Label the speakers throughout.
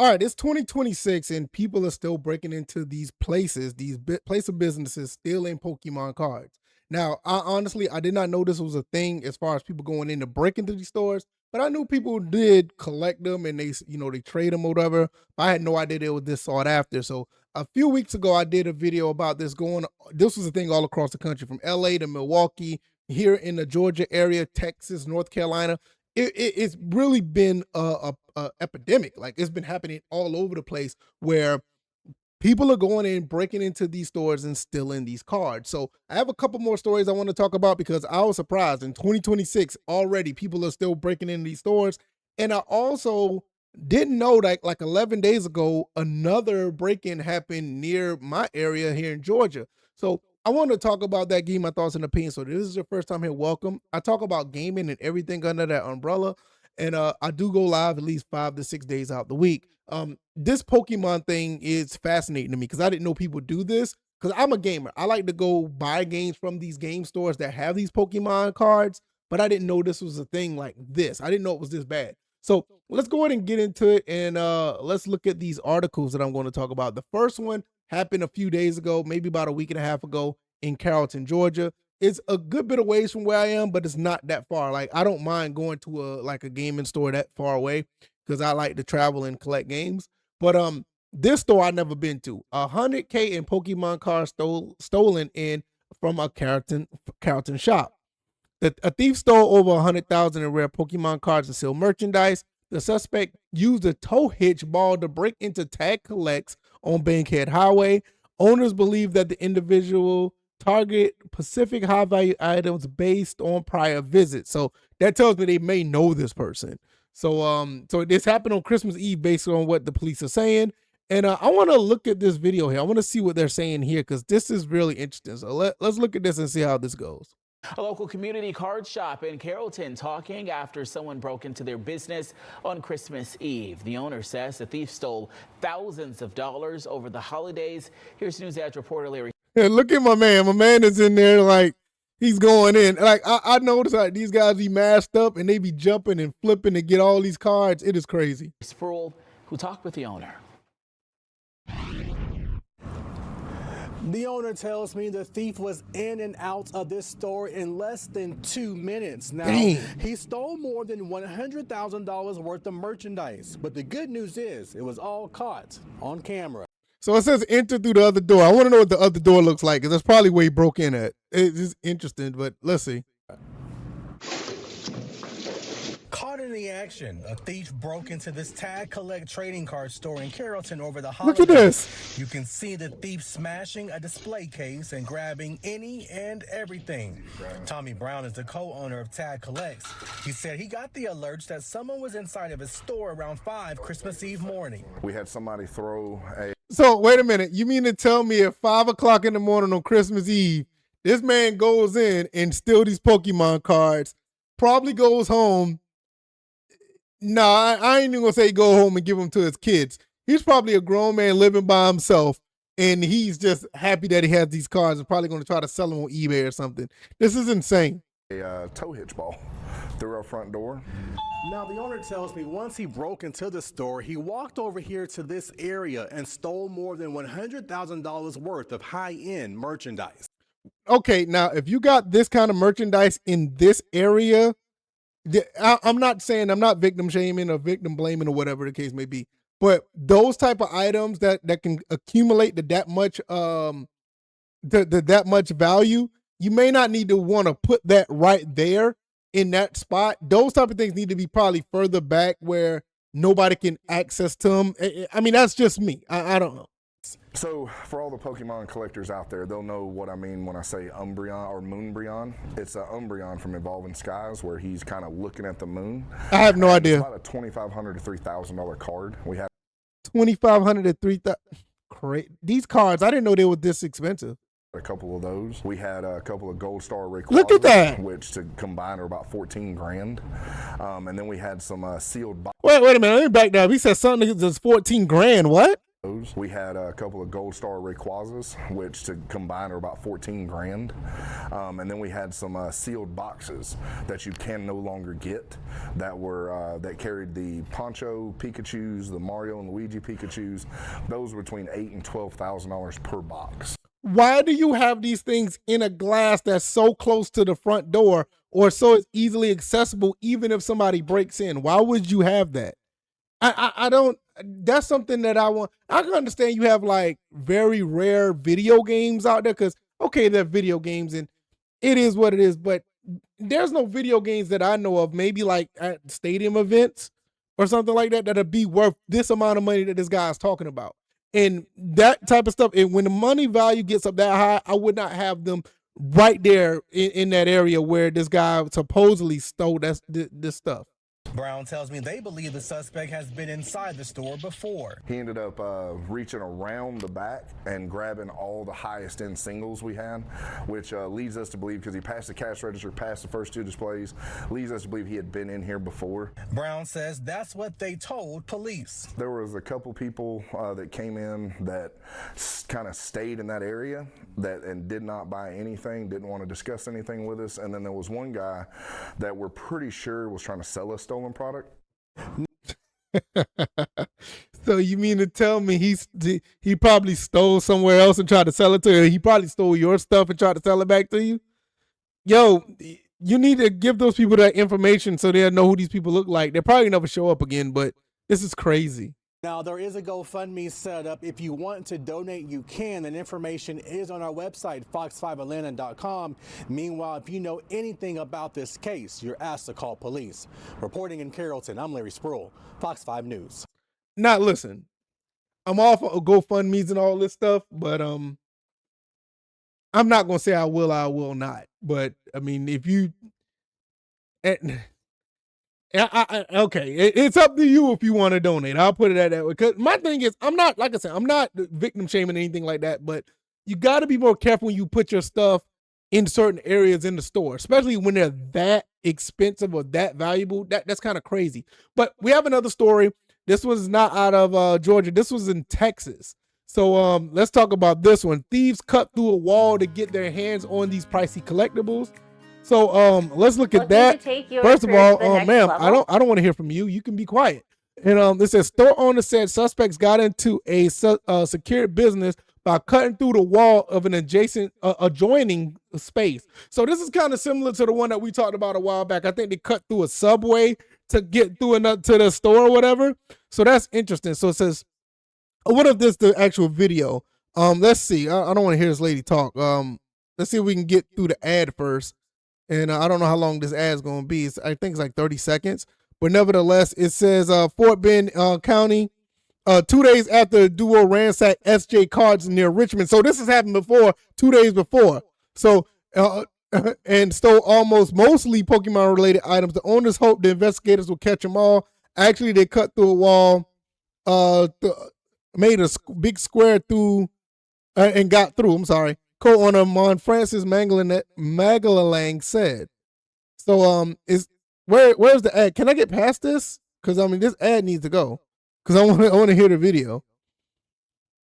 Speaker 1: All right, it's 2026 and people are still breaking into these places, these place of businesses, stealing Pokemon cards. Now, I did not know this was a thing as far as people going in to break into these stores, but I knew people did collect them and they trade them or whatever. But I had no idea they was this sought after. So a few weeks ago, I did a video about this going. This was a thing all across the country, from LA to Milwaukee, here in the Georgia area, Texas, North Carolina. It's really been a epidemic. Like, it's been happening all over the place where people are going in, breaking into these stores and stealing these cards. So I have a couple more stories I want to talk about because I was surprised in 2026 already people are still breaking in these stores. And I also didn't know that like 11 days ago, another break-in happened near my area here in Georgia. So I want to talk about that, give you my thoughts and opinions. So if this is your first time here, welcome. I talk about gaming and everything under that umbrella. And I do go live at least 5 to 6 days out the week. This Pokemon thing is fascinating to me because I didn't know people do this. Because I'm a gamer, I like to go buy games from these game stores that have these Pokemon cards, but I didn't know this was a thing like this. I didn't know it was this bad. So let's go ahead and get into it, and let's look at these articles that I'm going to talk about. The first one happened a few days ago, maybe about a week and a half ago, in Carrollton, Georgia. It's a good bit of ways from where I am, but it's not that far. Like, I don't mind going to a gaming store that far away because I like to travel and collect games. But this store I never been to. 100K in Pokemon cards stolen in from a Carrollton shop. A thief stole over 100,000 in rare Pokemon cards and sealed merchandise. The suspect used a tow hitch ball to break into Tag Collects on Bankhead Highway. Owners believe that the individual target Pacific high value items based on prior visits. So that tells me they may know this person. So this happened on Christmas Eve based on what the police are saying. And I want to look at this video here. I want to see what they're saying here because this is really interesting. So let's look at this and see how this goes.
Speaker 2: A local community card shop in Carrollton talking after someone broke into their business on Christmas Eve. The owner says the thief stole thousands of dollars over the holidays. Here's News Edge reporter Larry.
Speaker 1: Yeah, look at my man. My man is in there like he's going in. Like I noticed like these guys be masked up and they be jumping and flipping to get all these cards. It is crazy.
Speaker 2: Sproul, who talked with the owner.
Speaker 3: The owner tells me the thief was in and out of this store in less than 2 minutes. Now, he stole more than $100,000 worth of merchandise. But the good news is it was all caught on camera.
Speaker 1: So it says enter through the other door. I want to know what the other door looks like because that's probably where he broke in at. It's just interesting, but let's see.
Speaker 3: Caught in the action, a thief broke into this Tag Collect trading card store in Carrollton over the holidays.
Speaker 1: Look at this.
Speaker 3: You can see the thief smashing a display case and grabbing any and everything. Tommy Brown is the co-owner of Tag Collects. He said he got the alerts that someone was inside of his store around 5 Christmas Eve morning.
Speaker 4: We had somebody throw a...
Speaker 1: So wait a minute. You mean to tell me at 5 o'clock in the morning on Christmas Eve, this man goes in and steals these Pokemon cards, probably goes home. Nah, I ain't even gonna say go home and give them to his kids. He's probably a grown man living by himself, and he's just happy that he has these cards and probably gonna try to sell them on eBay or something. This is insane.
Speaker 4: A tow hitch ball through our front door.
Speaker 3: Now, the owner tells me once he broke into the store, he walked over here to this area and stole more than $100,000 worth of high-end merchandise.
Speaker 1: Okay, now if you got this kind of merchandise in this area, I'm not saying, I'm not victim shaming or victim blaming or whatever the case may be, but those type of items that can accumulate to that much that much value, you may not need to want to put that right there in that spot. Those type of things need to be probably further back where nobody can access to them. I mean, that's just me. I don't know.
Speaker 4: So for all the Pokemon collectors out there, they'll know what I mean when I say Umbreon or Moonbreon. It's a Umbreon from Evolving Skies where he's kind of looking at the moon.
Speaker 1: I have no idea.
Speaker 4: It's about a $2,500 to $3,000 card. We had
Speaker 1: $2,500 to $3,000. Great. These cards, I didn't know they were this expensive.
Speaker 4: a couple of those. We had a couple of Gold Star Rayquaza.
Speaker 1: Look at that.
Speaker 4: Which to combine are about 14 grand. And then we had some sealed boxes.
Speaker 1: Wait a minute. Let me back down. He said something that's 14 grand. What?
Speaker 4: We had a couple of Gold Star Rayquazas, which to combine are about 14 grand. And then we had some sealed boxes that you can no longer get that were that carried the Poncho Pikachus, the Mario and Luigi Pikachus. Those were between $8,000 and $12,000 per box.
Speaker 1: Why do you have these things in a glass that's so close to the front door or so it's easily accessible even if somebody breaks in? Why would you have that? I don't, that's something that I want. I can understand you have like very rare video games out there because, okay, they're video games and it is what it is, but there's no video games that I know of, maybe like at stadium events or something like that, that'll be worth this amount of money that this guy is talking about. And that type of stuff, and when the money value gets up that high, I would not have them right there in that area where this guy supposedly stole this stuff.
Speaker 3: Brown tells me they believe the suspect has been inside the store before.
Speaker 4: He ended up reaching around the back and grabbing all the highest end singles we had, which leads us to believe, because he passed the cash register, passed the first two displays, leads us to believe he had been in here before.
Speaker 3: Brown says that's what they told police.
Speaker 4: There was a couple people that came in that kind of stayed in that area and did not buy anything, didn't want to discuss anything with us, and then there was one guy that we're pretty sure was trying to sell us stolen product.
Speaker 1: So you mean to tell me he probably stole somewhere else and tried to sell it to you? He probably stole your stuff and tried to sell it back to you? Yo, you need to give those people that information so they'll know who these people look like. They'll probably never show up again, but this is crazy.
Speaker 3: Now, there is a GoFundMe set up. If you want to donate, you can, and information is on our website, fox5atlanta.com. Meanwhile, if you know anything about this case, you're asked to call police. Reporting in Carrollton, I'm Larry Spruill, Fox 5 News.
Speaker 1: Now, listen, I'm all for GoFundMe's and all this stuff, but I'm not going to say I will not. But, I mean, if you... okay, it's up to you if you want to donate. I'll put it at that way. Because my thing is, I'm not, like I said, I'm not victim shaming or anything like that, but you got to be more careful when you put your stuff in certain areas in the store, especially when they're that expensive or that valuable. That's kind of crazy. But we have another story. This was not out of Georgia. This was in Texas. So let's talk about this one. Thieves cut through a wall to get their hands on these pricey collectibles. So let's look at that. First of all, ma'am, I don't want to hear from you. You can be quiet. And it says store owner said suspects got into a secured business by cutting through the wall of an adjoining space. So this is kind of similar to the one that we talked about a while back. I think they cut through a subway to get through to the store or whatever. So that's interesting. So it says, what if this is the actual video? Let's see. I don't want to hear this lady talk. Let's see if we can get through the ad first. And I don't know how long this ad is going to be. I think it's like 30 seconds. But nevertheless, it says Fort Bend County, 2 days after the duo ransacked SJ Cards near Richmond. So this has happened before, 2 days before. So, and stole mostly Pokemon-related items. The owners hope the investigators will catch them all. Actually, they cut through a wall, made a big square through, and got through. I'm sorry. Co-owner Mon Francis Magalang said. So where's the ad? Can I get past this? Because I mean this ad needs to go. Because I want to hear the video.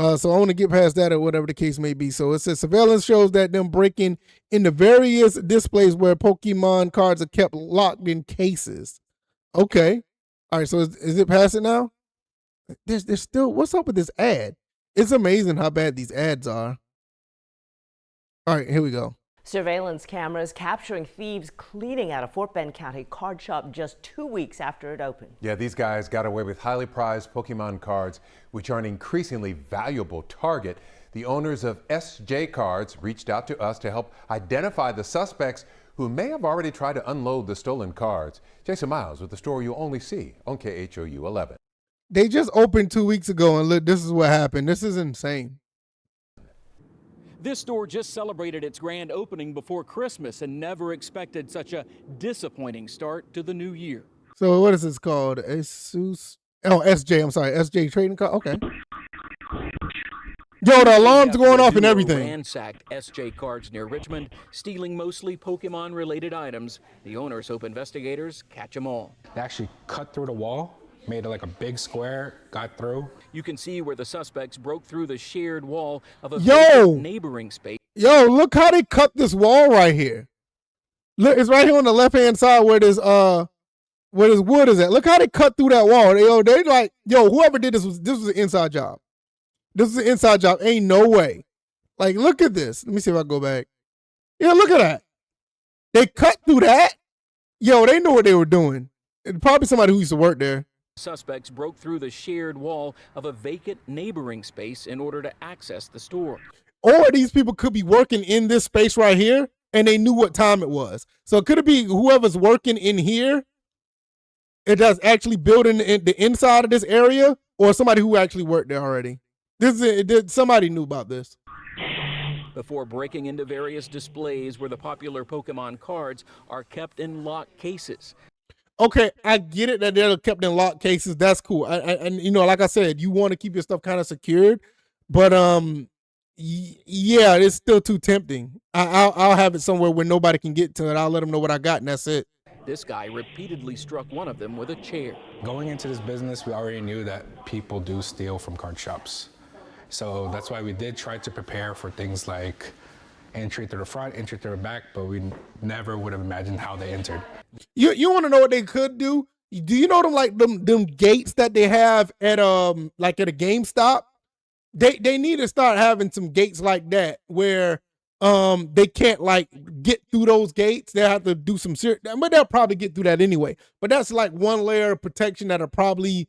Speaker 1: So I want to get past that or whatever the case may be. So it says surveillance shows that them breaking into various displays where Pokemon cards are kept locked in cases. Okay. All right. So is it past it now? There's still, what's up with this ad? It's amazing how bad these ads are. All right, here we go.
Speaker 5: Surveillance cameras capturing thieves cleaning out a Fort Bend County card shop just 2 weeks after it opened.
Speaker 6: Yeah, these guys got away with highly prized Pokemon cards, which are an increasingly valuable target. The owners of SJ Cards reached out to us to help identify the suspects who may have already tried to unload the stolen cards. Jason Miles with the story you'll only see on KHOU 11.
Speaker 1: They just opened 2 weeks ago, and look, this is what happened. This is insane.
Speaker 7: This store just celebrated its grand opening before Christmas and never expected such a disappointing start to the new year.
Speaker 1: So what is this called? SJ, I'm sorry, SJ Trading Card? Okay. Yo, the alarm's going off and everything.
Speaker 7: Ransacked SJ Cards near Richmond, stealing mostly Pokemon-related items. The owners hope investigators catch them all.
Speaker 8: They actually cut through the wall made like a big square, got through.
Speaker 7: You can see where the suspects broke through the shared wall of a
Speaker 1: Yo!
Speaker 7: vacant neighboring space.
Speaker 1: Yo, look how they cut this wall right here. Look, it's right here on the left-hand side where this wood is at. Look how they cut through that wall. They like, yo, whoever did this was an inside job. This is an inside job. Ain't no way. Like, look at this. Let me see if I go back. Yeah, look at that. They cut through that. Yo, they know what they were doing. And probably somebody who used to work there.
Speaker 7: Suspects broke through the shared wall of a vacant neighboring space in order to access the store.
Speaker 1: Or these people could be working in this space right here, and they knew what time it was. So could it be whoever's working in here, it does actually building the inside of this area, or somebody who actually worked there already? Somebody knew about this.
Speaker 7: Before breaking into various displays where the popular Pokemon cards are kept in locked cases.
Speaker 1: Okay, I get it that they're kept in locked cases. That's cool. And you know, like I said, you want to keep your stuff kind of secured, but yeah, it's still too tempting. I'll have it somewhere where nobody can get to it. I'll let them know what I got, and that's it.
Speaker 7: This guy repeatedly struck one of them with a chair.
Speaker 8: Going into this business, we already knew that people do steal from card shops. So that's why we did try to prepare for things like entry through the front, entry through the back, but we never would have imagined how they entered.
Speaker 1: You want to know what they could do? Do you know them gates that they have at like at a GameStop? They need to start having some gates like that where they can't like get through those gates. They have to do some serious, but they'll probably get through that anyway. But that's like one layer of protection that'll probably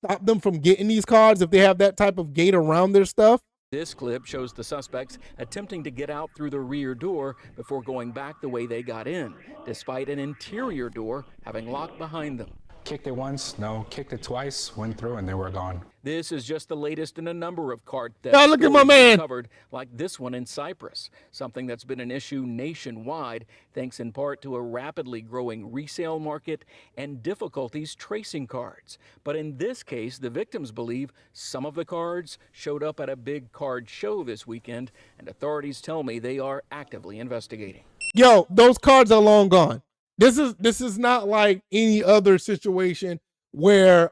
Speaker 1: stop them from getting these cards if they have that type of gate around their stuff.
Speaker 7: This clip shows the suspects attempting to get out through the rear door before going back the way they got in, despite an interior door having locked behind them.
Speaker 8: Kicked it once, no, kicked it twice, went through, and they were gone.
Speaker 7: This is just the latest in a number of card thefts.
Speaker 1: Oh, look at my man.
Speaker 7: Covered, like this one in Cyprus, something that's been an issue nationwide, thanks in part to a rapidly growing resale market and difficulties tracing cards. But in this case, the victims believe some of the cards showed up at a big card show this weekend, and authorities tell me they are actively investigating.
Speaker 1: Yo, those cards are long gone. This is not like any other situation where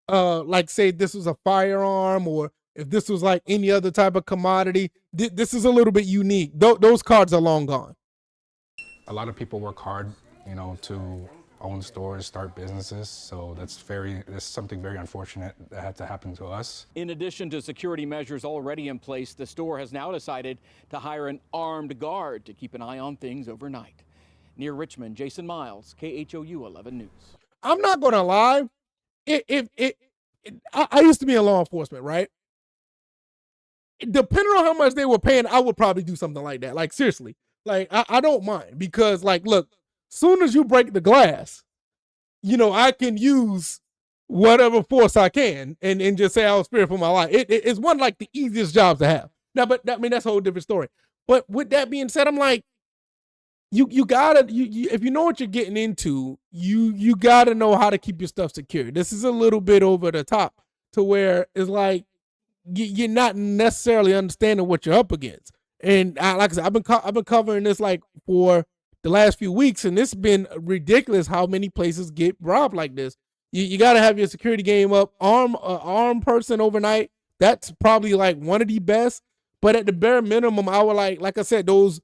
Speaker 1: like say this was a firearm or if this was like any other type of commodity. This is a little bit unique. Those cards are long gone.
Speaker 8: A lot of people work hard, you know, to own stores, start businesses. So that's something very unfortunate that had to happen to us.
Speaker 7: In addition to security measures already in place, the store has now decided to hire an armed guard to keep an eye on things overnight. Near Richmond, Jason Miles, KHOU 11 News.
Speaker 1: I'm not going to lie. I used to be in law enforcement, right? Depending on how much they were paying, I would probably do something like that. Like, seriously. Like, I don't mind because, like, look, soon as you break the glass, you know, I can use whatever force I can and just say I was fearing for my life. It's one like the easiest jobs to have. Now, but I mean, that's a whole different story. But with that being said, I'm like, you gotta if you know what you're getting into, you gotta know how to keep your stuff secure. This is a little bit over the top to where it's like you're not necessarily understanding what you're up against. And like I said, I've been covering this like for the last few weeks, and it's been ridiculous how many places get robbed like this. You got to have your security game up. Armed person overnight, that's probably like one of the best. But at the bare minimum, I would like I said, those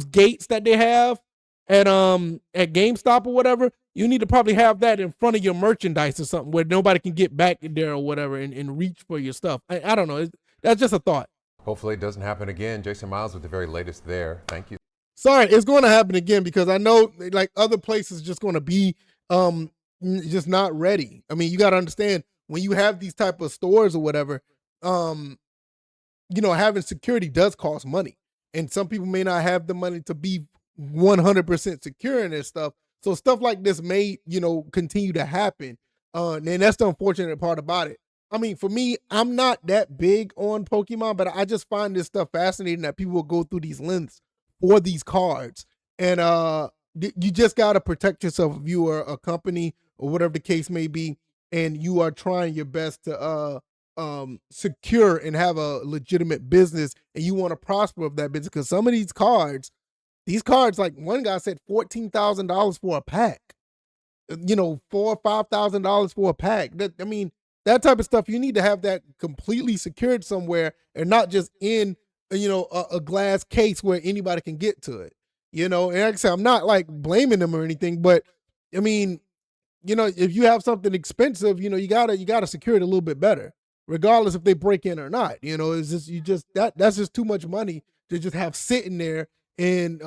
Speaker 1: gates that they have at GameStop or whatever, you need to probably have that in front of your merchandise or something where nobody can get back in there or whatever and reach for your stuff. I don't know. That's just a thought.
Speaker 6: Hopefully it doesn't happen again. Jason Miles with the very latest there. Thank you.
Speaker 1: Sorry, it's going to happen again because I know like other places just going to be just not ready. I mean, you got to understand when you have these type of stores or whatever, you know, having security does cost money. And some people may not have the money to be 100% secure in their stuff. So stuff like this may, you know, continue to happen. And that's the unfortunate part about it. I mean, for me, I'm not that big on Pokemon, but I just find this stuff fascinating that people will go through these lengths for these cards. And you just got to protect yourself if you are a company or whatever the case may be, and you are trying your best to secure and have a legitimate business, and you want to prosper of that business. Because some of these cards, like one guy said $14,000 for a pack. $4,000 or $5,000 for a pack. I mean, that type of stuff, you need to have that completely secured somewhere and not just in, a glass case where anybody can get to it. And like I said, I'm not like blaming them or anything, but I mean, if you have something expensive, you gotta secure it a little bit better, regardless if they break in or not. It's just that's just too much money to just have sitting there and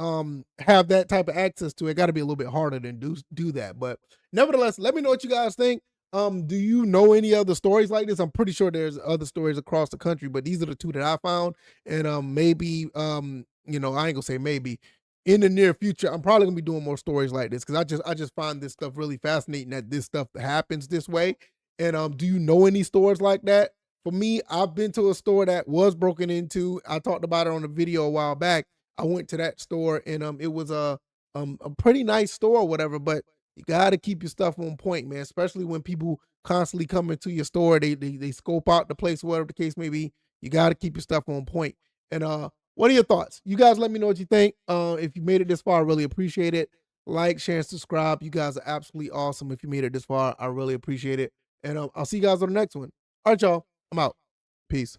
Speaker 1: have that type of access to it. Got to be a little bit harder than do that. But nevertheless, let me know what you guys think. Do you know any other stories like this? I'm pretty sure there's other stories across the country, but these are the two that I found. And maybe I ain't gonna say maybe in the near future, I'm probably gonna be doing more stories like this because I just find this stuff really fascinating that this stuff happens this way. And do you know any stores like that? For me, I've been to a store that was broken into. I talked about it on a video a while back. I went to that store and it was a pretty nice store or whatever, but you gotta keep your stuff on point, man. Especially when people constantly come into your store, they scope out the place, whatever the case may be. You gotta keep your stuff on point. And what are your thoughts? You guys let me know what you think. If you made it this far, I really appreciate it. Like, share, and subscribe. You guys are absolutely awesome. If you made it this far, I really appreciate it. And I'll see you guys on the next one. All right, y'all. I'm out. Peace.